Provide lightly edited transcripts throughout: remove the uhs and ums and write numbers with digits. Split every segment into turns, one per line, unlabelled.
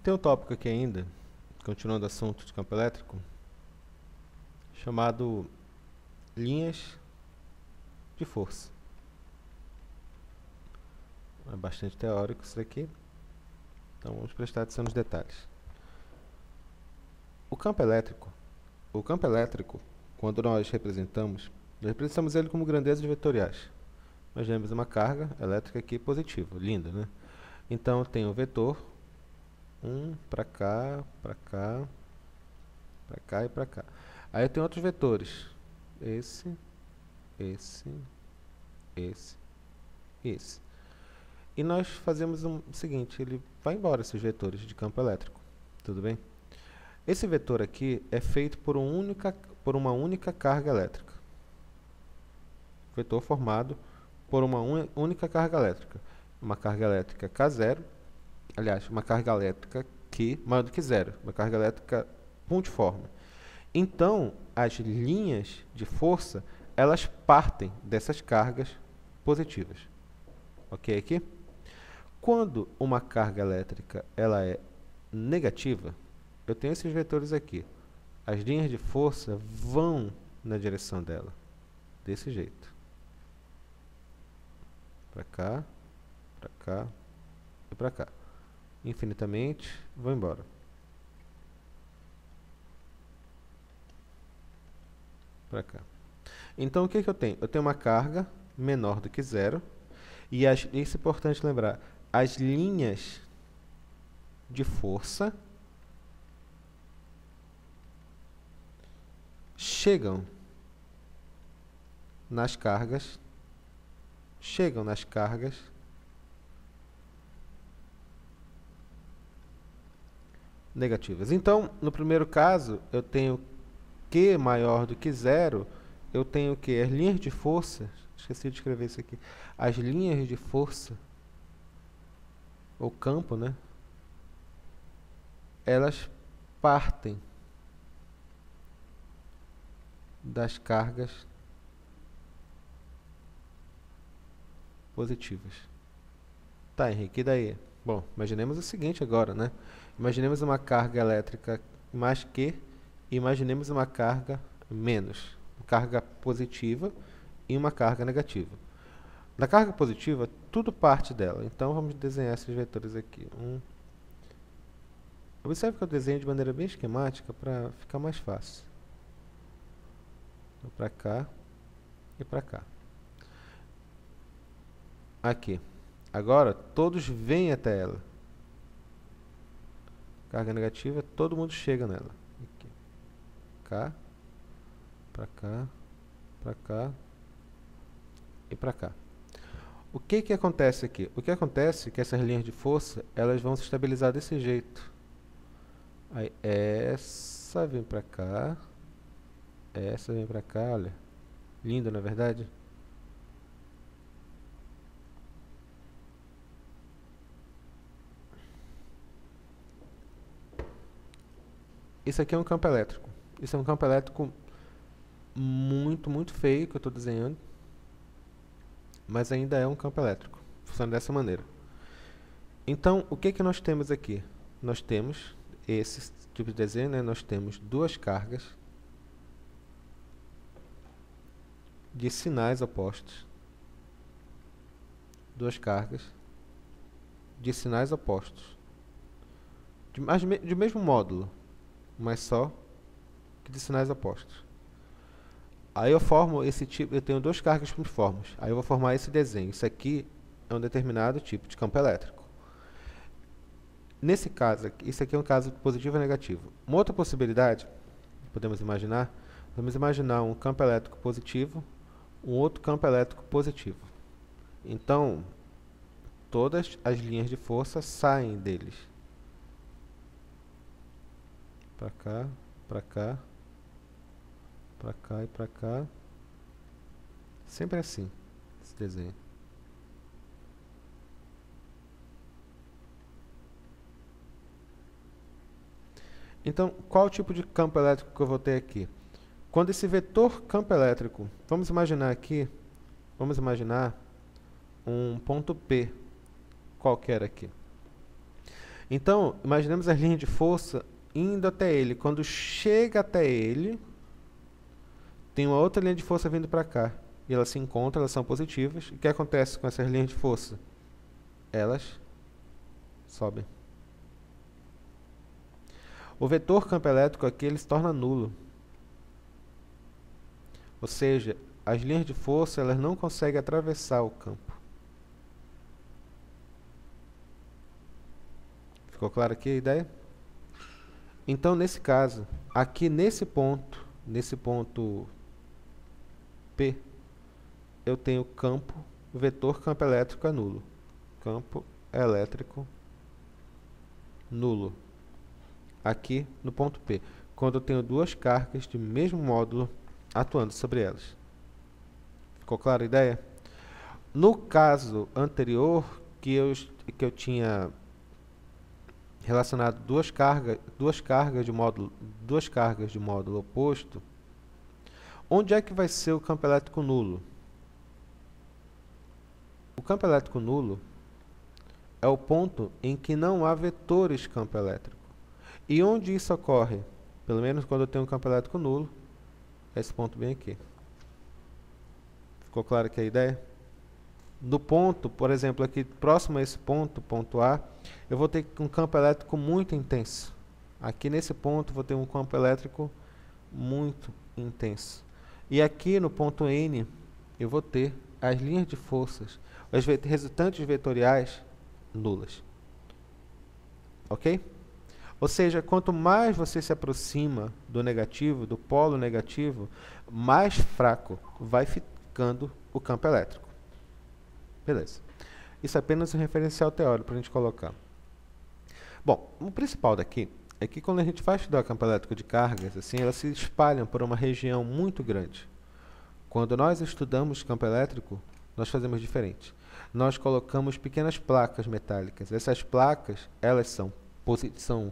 Tem um tópico aqui ainda, continuando o assunto de campo elétrico, chamado linhas de força. É bastante teórico isso daqui, então vamos prestar atenção nos detalhes. O campo elétrico, quando nós representamos ele como grandezas vetoriais. Imaginemos uma carga elétrica aqui positiva, linda, né? Então eu tenho o vetor 1 para cá, para cá, para cá e para cá. Aí eu tenho outros vetores, esse, esse, esse e esse. E nós fazemos o seguinte, ele vai embora esses vetores de campo elétrico, tudo bem? Esse vetor aqui é feito por uma única carga elétrica. Vetor formado por uma única carga elétrica. Uma carga elétrica K0, aliás, uma carga elétrica Q maior do que zero, uma carga elétrica pontiforme. Então, as linhas de força, elas partem dessas cargas positivas. Ok aqui? Quando uma carga elétrica ela é negativa, eu tenho esses vetores aqui. As linhas de força vão na direção dela, desse jeito. Para cá, para cá e para cá. Infinitamente, vão embora. Para cá. Então, o que eu tenho? Eu tenho uma carga menor do que zero. E isso é importante lembrar. As linhas de força chegam nas cargas negativas. Então, no primeiro caso, eu tenho Q maior do que zero, eu tenho que as linhas de força, esqueci de escrever isso aqui, as linhas de força, ou campo, né? Elas partem das cargas positivas. Tá, Henrique, e daí? Bom, imaginemos o seguinte agora, né? Imaginemos uma carga elétrica mais Q e imaginemos uma carga menos. Uma carga positiva e uma carga negativa. Na carga positiva, tudo parte dela. Então, vamos desenhar esses vetores aqui. Observe que eu desenho de maneira bem esquemática para ficar mais fácil. Para cá e para cá. Aqui. Agora, todos vêm até ela. Carga negativa, todo mundo chega nela. Aqui. Cá, para cá, para cá e para cá. O que acontece aqui? O que acontece é que essas linhas de força, elas vão se estabilizar desse jeito. Aí essa vem para cá, essa vem para cá, olha. Lindo, na verdade? Isso aqui é um campo elétrico. Isso é um campo elétrico muito, muito feio que eu estou desenhando. Mas ainda é um campo elétrico. Funciona dessa maneira. Então, o que nós temos aqui? Nós temos esse tipo de desenho, né? Nós temos duas cargas de sinais opostos. Duas cargas de sinais opostos. De mesmo módulo, mas só que de sinais opostos. Aí eu formo esse tipo, eu tenho duas cargas pontiformes. Aí eu vou formar esse desenho. Isso aqui é um determinado tipo de campo elétrico. Nesse caso, isso aqui é um caso positivo e negativo. Uma outra possibilidade, podemos imaginar um campo elétrico positivo, um outro campo elétrico positivo. Então, todas as linhas de força saem deles. Para cá, para cá, para cá e para cá. Sempre assim, esse desenho. Então, qual o tipo de campo elétrico que eu vou ter aqui? Quando esse vetor campo elétrico, vamos imaginar um ponto P qualquer aqui. Então, imaginemos as linhas de força indo até ele. Quando chega até ele, tem uma outra linha de força vindo para cá. E elas se encontram, elas são positivas. E o que acontece com essas linhas de força? Elas sobem. O vetor campo elétrico aqui ele se torna nulo. Ou seja, as linhas de força elas não conseguem atravessar o campo. Ficou claro aqui a ideia? Então, nesse caso, aqui nesse ponto P, eu tenho vetor campo elétrico é nulo. Campo elétrico nulo. Aqui no ponto P, quando eu tenho duas cargas de mesmo módulo atuando sobre elas. Ficou clara a ideia? No caso anterior, que eu tinha relacionado duas cargas de módulo oposto, onde é que vai ser o campo elétrico nulo? O campo elétrico nulo é o ponto em que não há vetores campo elétrico. E onde isso ocorre? Pelo menos quando eu tenho um campo elétrico nulo, é esse ponto bem aqui. Ficou claro aqui a ideia? No ponto, por exemplo, aqui próximo a esse ponto, ponto A, eu vou ter um campo elétrico muito intenso. Aqui nesse ponto, vou ter um campo elétrico muito intenso. E aqui no ponto N, eu vou ter as linhas de forças, as resultantes vetoriais nulas. Ok? Ou seja, quanto mais você se aproxima do negativo, do polo negativo, mais fraco vai ficando o campo elétrico. Beleza. Isso é apenas um referencial teórico para a gente colocar. Bom, o principal daqui é que quando a gente vai estudar o campo elétrico de cargas, assim, elas se espalham por uma região muito grande. Quando nós estudamos campo elétrico, nós fazemos diferente. Nós colocamos pequenas placas metálicas. Essas placas, elas são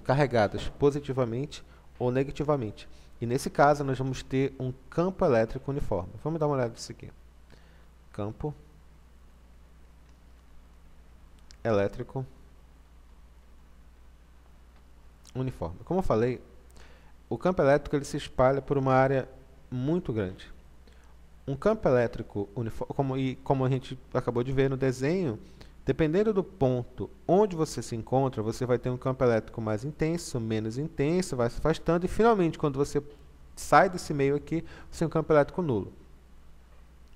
carregadas positivamente ou negativamente. E nesse caso, nós vamos ter um campo elétrico uniforme. Vamos dar uma olhada nisso aqui. Campo elétrico uniforme. Como eu falei, o campo elétrico ele se espalha por uma área muito grande. Um campo elétrico uniforme, como a gente acabou de ver no desenho, dependendo do ponto onde você se encontra, você vai ter um campo elétrico mais intenso, menos intenso, vai se afastando, e finalmente, quando você sai desse meio aqui, você tem um campo elétrico nulo.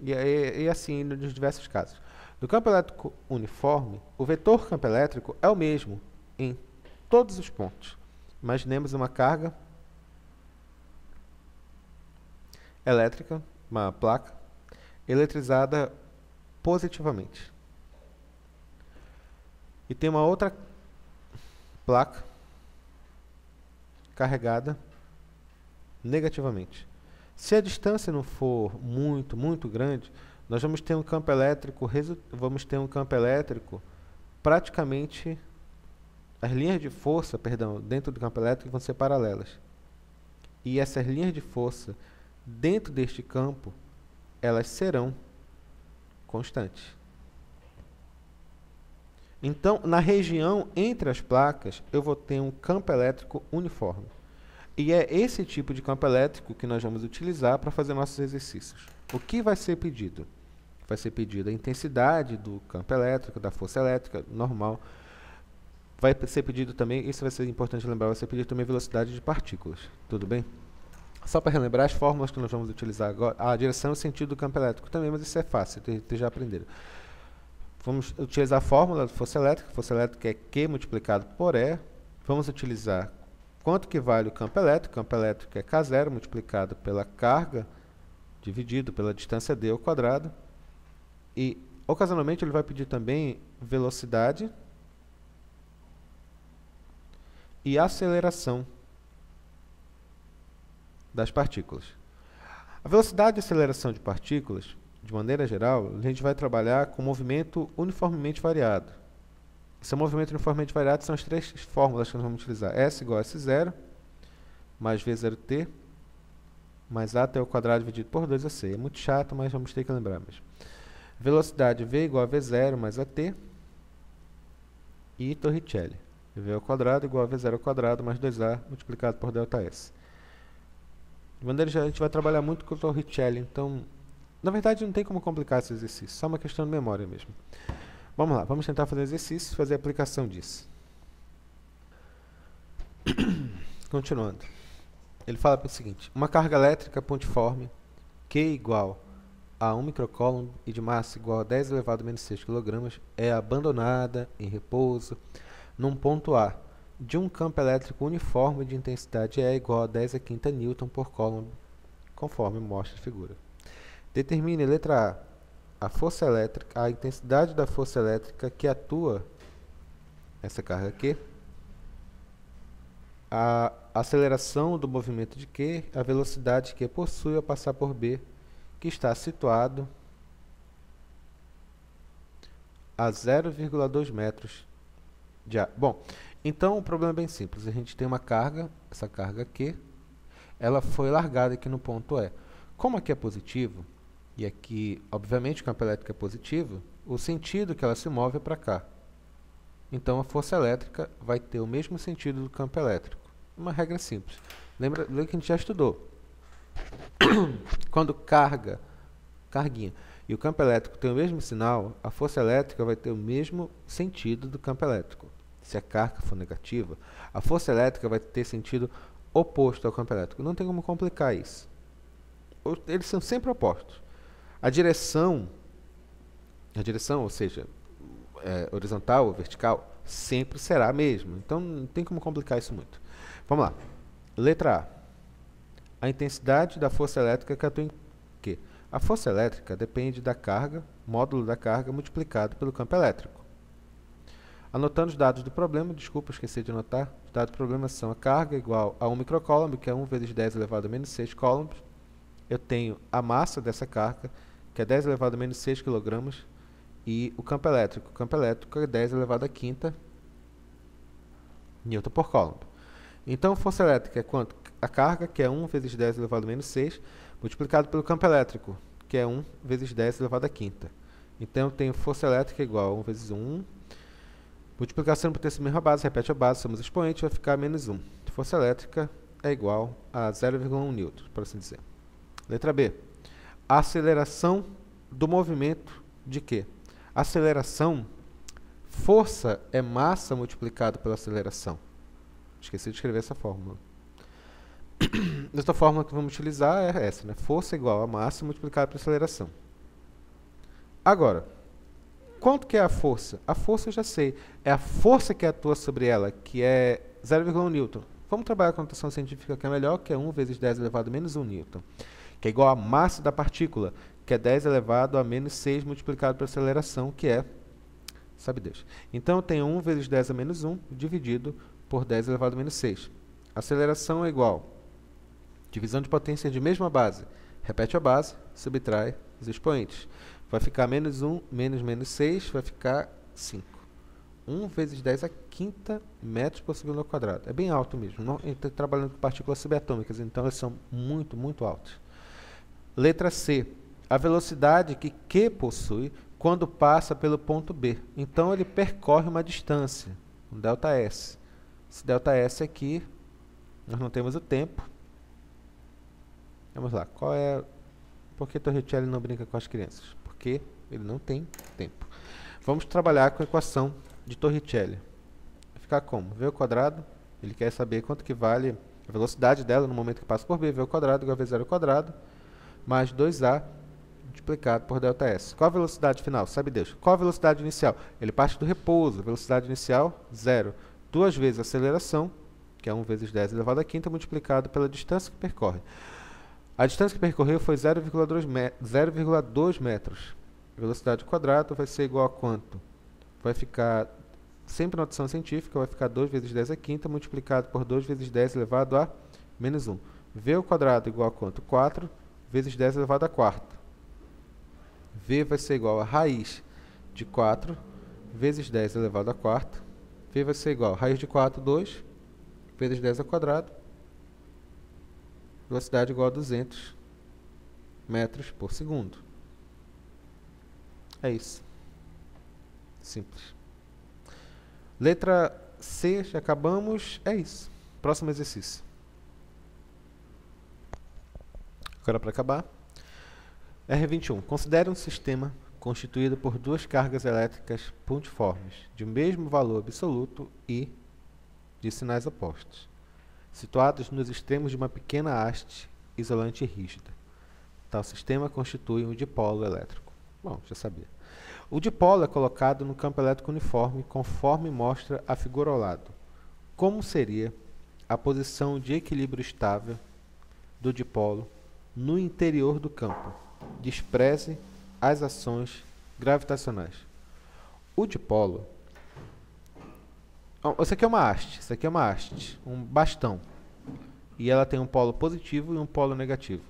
E assim, nos diversos casos. No campo elétrico uniforme, o vetor campo elétrico é o mesmo em todos os pontos. Imaginemos uma carga elétrica, uma placa, eletrizada positivamente. E tem uma outra placa carregada negativamente. Se a distância não for muito grande, nós vamos ter um campo elétrico, praticamente, as linhas de força, dentro do campo elétrico vão ser paralelas. E essas linhas de força, dentro deste campo, elas serão constantes. Então, na região entre as placas, eu vou ter um campo elétrico uniforme. E é esse tipo de campo elétrico que nós vamos utilizar para fazer nossos exercícios. O que vai ser pedido? Vai ser pedido a intensidade do campo elétrico, da força elétrica normal. Vai ser pedido também, isso vai ser importante lembrar, vai ser pedido também a velocidade de partículas. Tudo bem? Só para relembrar as fórmulas que nós vamos utilizar agora. A direção e o sentido do campo elétrico também, mas isso é fácil, vocês já aprenderam. Vamos utilizar a fórmula da força elétrica é Q multiplicado por E. Vamos utilizar quanto que vale o campo elétrico é K0 multiplicado pela carga, dividido pela distância d ao quadrado. E, ocasionalmente, ele vai pedir também velocidade e aceleração das partículas. A velocidade e aceleração de partículas, de maneira geral, a gente vai trabalhar com movimento uniformemente variado. Esse movimento uniformemente variado são as três fórmulas que nós vamos utilizar. S igual a S0, mais V0t, mais A até o quadrado dividido por 2 AC. É muito chato, mas vamos ter que lembrar mesmo. Velocidade V igual a V0 mais AT e Torricelli. V ao quadrado igual a V0 ao quadrado mais 2A multiplicado por ΔS. De maneira geral, a gente vai trabalhar muito com o Torricelli, então, na verdade, não tem como complicar esse exercício, só uma questão de memória mesmo. Vamos lá, vamos tentar fazer exercício e fazer a aplicação disso. Continuando. Ele fala o seguinte: uma carga elétrica pontiforme, Q igual a 1 microcoulomb e de massa igual a 10 elevado a menos 6 kg, é abandonada em repouso num ponto A de um campo elétrico uniforme de intensidade E igual a 10 a quinta newton por coulomb, conforme mostra a figura. Determine, letra A força elétrica, a intensidade da força elétrica que atua essa carga Q, a aceleração do movimento de Q, a velocidade que possui ao passar por B, que está situado a 0,2 metros de A. Bom, então o problema é bem simples. A gente tem uma carga, essa carga Q, ela foi largada aqui no ponto E. Como aqui é positivo, e aqui, obviamente, o campo elétrico é positivo, o sentido que ela se move é para cá. Então, a força elétrica vai ter o mesmo sentido do campo elétrico. Uma regra simples. Lembra que a gente já estudou. Quando carguinha, e o campo elétrico tem o mesmo sinal, a força elétrica vai ter o mesmo sentido do campo elétrico. Se a carga for negativa, a força elétrica vai ter sentido oposto ao campo elétrico. Não tem como complicar isso. Eles são sempre opostos. A direção, ou seja, horizontal ou vertical, sempre será a mesma. Então, não tem como complicar isso muito. Vamos lá. Letra A. A intensidade da força elétrica que atua em Q. A força elétrica depende da carga, módulo da carga, multiplicado pelo campo elétrico. Anotando os dados do problema, desculpa, esqueci de anotar. Os dados do problema são a carga igual a 1 microcoulomb, que é 1 vezes 10 elevado a menos 6 coulombs. Eu tenho a massa dessa carga, que é 10 elevado a menos 6 kg, e o campo elétrico. O campo elétrico é 10 elevado a quinta newton por coulomb. Então, força elétrica é quanto? A carga, que é 1 vezes 10 elevado a menos 6, multiplicado pelo campo elétrico, que é 1 vezes 10 elevado a quinta. Então, eu tenho força elétrica igual a 1 vezes 1. Multiplicação por ter essa mesma base, repete a base, somos expoentes, vai ficar menos 1. Força elétrica é igual a 0,1 newton, por assim dizer. Letra B. A aceleração do movimento de Q. Aceleração, força é massa multiplicado pela aceleração. Esqueci de escrever essa fórmula. Essa fórmula que vamos utilizar é essa, né? Força igual a massa multiplicada pela aceleração. Agora, quanto que é a força? A força eu já sei. É a força que atua sobre ela, que é 0,1 newton. Vamos trabalhar com a notação científica que é melhor, que é 1 vezes 10 elevado a menos 1 newton. Que é igual a massa da partícula, que é 10 elevado a menos 6 multiplicado pela aceleração, que é, sabe Deus. Então, eu tenho 1 vezes 10 a menos 1 dividido por 10 elevado a menos 6. Aceleração é igual divisão de potência de mesma base. Repete a base, subtrai os expoentes. Vai ficar menos 1 menos menos 6, vai ficar 5. 1 vezes 10 a quinta metros por segundo ao quadrado. É bem alto mesmo. Estou trabalhando com partículas subatômicas, então elas são muito, muito altas. Letra C. A velocidade que Q possui quando passa pelo ponto B. Então, ele percorre uma distância, um ΔS. Esse ΔS aqui, nós não temos o tempo. Vamos lá. Por que Torricelli não brinca com as crianças? Porque ele não tem tempo. Vamos trabalhar com a equação de Torricelli. Vai ficar como? V ao quadrado, ele quer saber quanto que vale a velocidade dela no momento que passa por B. V ao quadrado igual a V0 ao quadrado, mais 2A multiplicado por ΔS. Qual a velocidade final? Sabe Deus. Qual a velocidade inicial? Ele parte do repouso. Velocidade inicial, 0. 2 vezes a aceleração, que é 1 vezes 10 elevado a quinta, multiplicado pela distância que percorre. A distância que percorreu foi 0,2 metros. Velocidade ao quadrado vai ser igual a quanto? Vai ficar, sempre notação científica, vai ficar 2 vezes 10 a quinta, multiplicado por 2 vezes 10 elevado a menos 1. V ao quadrado igual a quanto? 4 vezes 10 elevado a quarta. V vai ser igual a raiz de 4 vezes 10 elevado a quarta. V vai ser igual a raiz de 4, 2, vezes 10 ao quadrado. Velocidade igual a 200 metros por segundo. É isso. Simples. Letra C, já acabamos. É isso. Próximo exercício. Agora para acabar. R21. Considere um sistema constituído por duas cargas elétricas pontiformes, de mesmo valor absoluto e de sinais opostos, situados nos extremos de uma pequena haste isolante rígida. Tal sistema constitui um dipolo elétrico. Bom, já sabia. O dipolo é colocado no campo elétrico uniforme, conforme mostra a figura ao lado. Como seria a posição de equilíbrio estável do dipolo no interior do campo? Despreze as ações gravitacionais. O dipolo... Isso aqui é uma haste, um bastão. E ela tem um polo positivo e um polo negativo.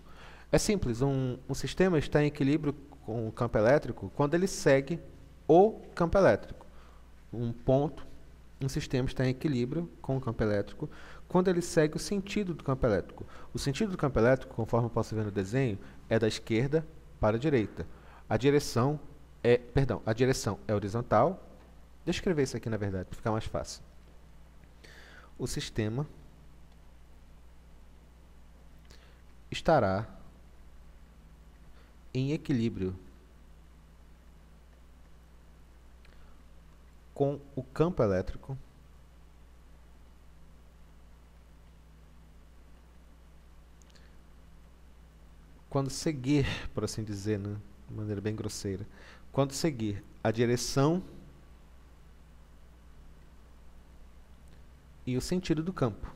É simples, um sistema está em equilíbrio com o campo elétrico quando ele segue o campo elétrico. Um sistema está em equilíbrio com o campo elétrico quando ele segue o sentido do campo elétrico. O sentido do campo elétrico, conforme eu posso ver no desenho, é da esquerda para a direita. A direção é horizontal. Deixa eu escrever isso aqui, na verdade, para ficar mais fácil. O sistema estará em equilíbrio com o campo elétrico quando seguir, por assim dizer, né, de maneira bem grosseira, quando seguir a direção e o sentido do campo.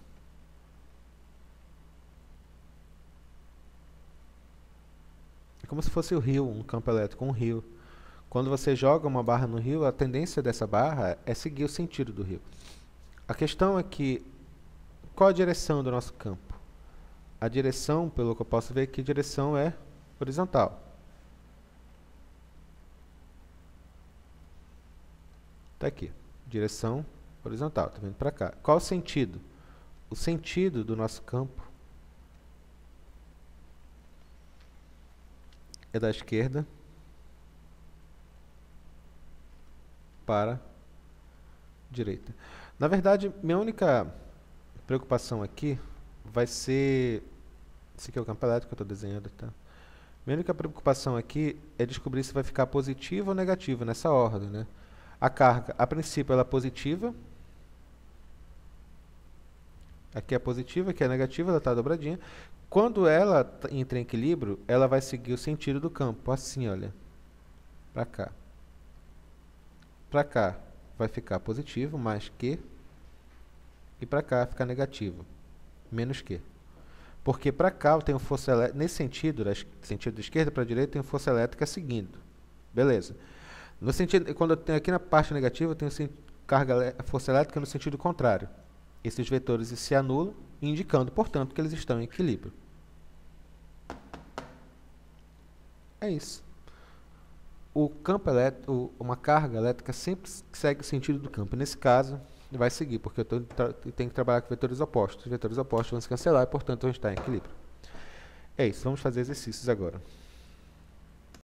É como se fosse o rio, um campo elétrico, um rio. Quando você joga uma barra no rio, a tendência dessa barra é seguir o sentido do rio. A questão é que, qual a direção do nosso campo? A direção, pelo que eu posso ver aqui, a direção é horizontal. Está aqui, direção horizontal, está vindo para cá. Qual o sentido? O sentido do nosso campo é da esquerda para a direita. Na verdade, minha única preocupação aqui vai ser... Esse aqui é o campo elétrico que eu estou desenhando, tá? Minha única preocupação aqui é descobrir se vai ficar positivo ou negativo nessa ordem, né? A carga, a princípio, ela é positiva. Aqui é positiva, aqui é negativa, ela está dobradinha. Quando ela entra em equilíbrio, ela vai seguir o sentido do campo, assim, olha. Para cá. Para cá vai ficar positivo, mais Q. E para cá fica negativo, menos Q. Porque para cá eu tenho força elétrica, nesse sentido, sentido da esquerda para a direita, eu tenho força elétrica seguindo. Beleza. No sentido, quando eu tenho aqui na parte negativa, eu tenho força elétrica no sentido contrário. Esses vetores se anulam, indicando, portanto, que eles estão em equilíbrio. É isso. O campo elétrico, uma carga elétrica sempre segue o sentido do campo. Nesse caso, vai seguir, porque eu tenho que trabalhar com vetores opostos. Os vetores opostos vão se cancelar e, portanto, vão estar em equilíbrio. É isso, vamos fazer exercícios agora.